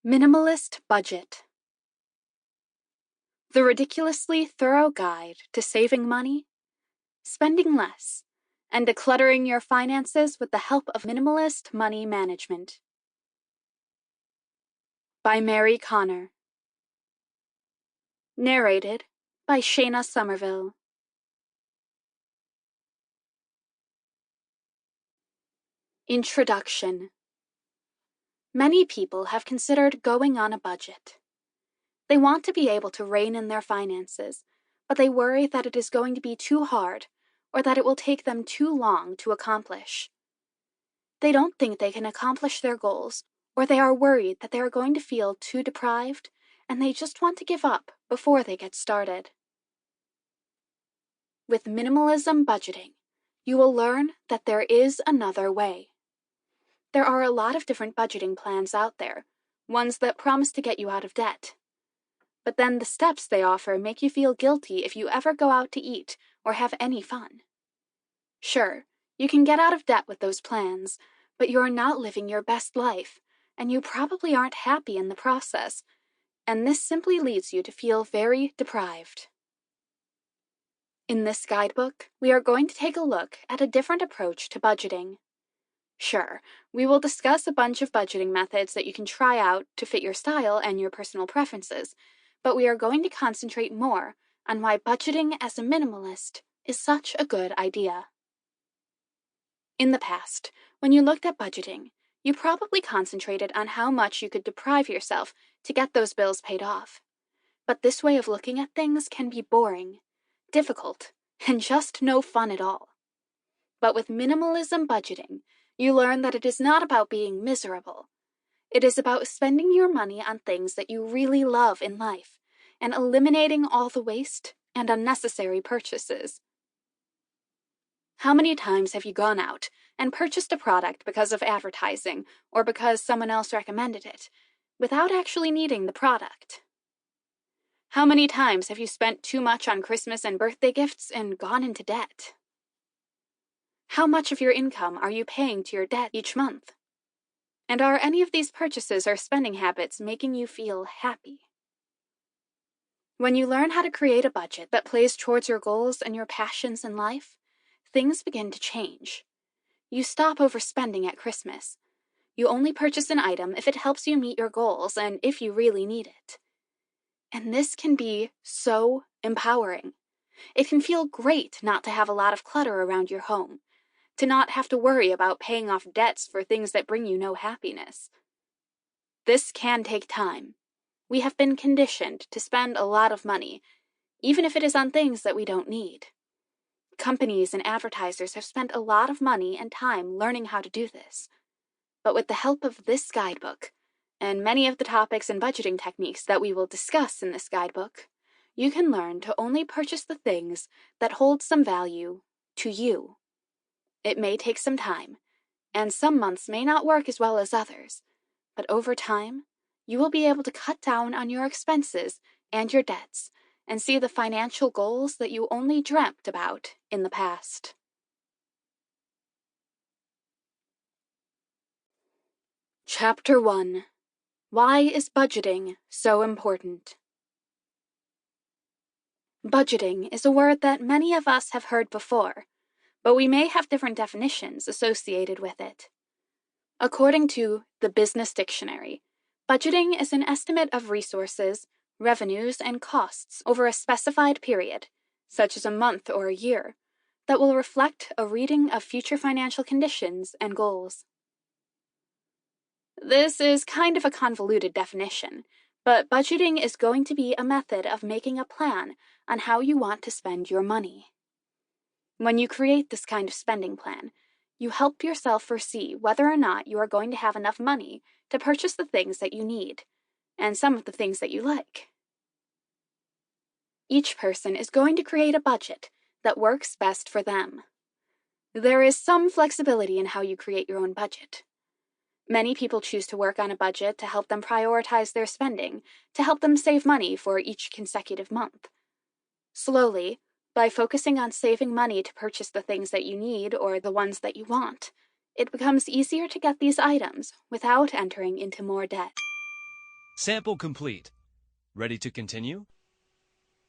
Minimalist Budget. The ridiculously thorough guide to saving money, spending less, and decluttering your finances with the help of minimalist money management. By Mary Connor. Narrated by Shaina Summerville. Introduction. Many people have considered going on a budget. They want to be able to rein in their finances, but they worry that it is going to be too hard or that it will take them too long to accomplish. They don't think they can accomplish their goals, or they are worried that they are going to feel too deprived, and they just want to give up before they get started. With minimalism budgeting, you will learn that there is another way. There are a lot of different budgeting plans out there, ones that promise to get you out of debt. But then the steps they offer make you feel guilty if you ever go out to eat or have any fun. Sure, you can get out of debt with those plans, but you're not living your best life, and you probably aren't happy in the process, and this simply leads you to feel very deprived. In this guidebook, we are going to take a look at a different approach to budgeting. Sure, we will discuss a bunch of budgeting methods that you can try out to fit your style and your personal preferences, but we are going to concentrate more on why budgeting as a minimalist is such a good idea. In the past, when you looked at budgeting, you probably concentrated on how much you could deprive yourself to get those bills paid off. But this way of looking at things can be boring, difficult, and just no fun at all. But with minimalism budgeting, you learn that it is not about being miserable. It is about spending your money on things that you really love in life and eliminating all the waste and unnecessary purchases. How many times have you gone out and purchased a product because of advertising or because someone else recommended it, without actually needing the product? How many times have you spent too much on Christmas and birthday gifts and gone into debt? How much of your income are you paying to your debt each month? And are any of these purchases or spending habits making you feel happy? When you learn how to create a budget that plays towards your goals and your passions in life, things begin to change. You stop overspending at Christmas. You only purchase an item if it helps you meet your goals and if you really need it. And this can be so empowering. It can feel great not to have a lot of clutter around your home, to not have to worry about paying off debts for things that bring you no happiness. This can take time. We have been conditioned to spend a lot of money, even if it is on things that we don't need. Companies and advertisers have spent a lot of money and time learning how to do this. But with the help of this guidebook, and many of the topics and budgeting techniques that we will discuss in this guidebook, you can learn to only purchase the things that hold some value to you. It may take some time, and some months may not work as well as others, but over time, you will be able to cut down on your expenses and your debts and see the financial goals that you only dreamt about in the past. Chapter 1. Why is budgeting so important? Budgeting is a word that many of us have heard before, but we may have different definitions associated with it. According to the Business Dictionary, budgeting is an estimate of resources, revenues, and costs over a specified period, such as a month or a year, that will reflect a reading of future financial conditions and goals. This is kind of a convoluted definition, but budgeting is going to be a method of making a plan on how you want to spend your money. When you create this kind of spending plan, you help yourself foresee whether or not you are going to have enough money to purchase the things that you need, and some of the things that you like. Each person is going to create a budget that works best for them. There is some flexibility in how you create your own budget. Many people choose to work on a budget to help them prioritize their spending, to help them save money for each consecutive month. Slowly, by focusing on saving money to purchase the things that you need or the ones that you want, it becomes easier to get these items without entering into more debt. Sample complete. Ready to continue?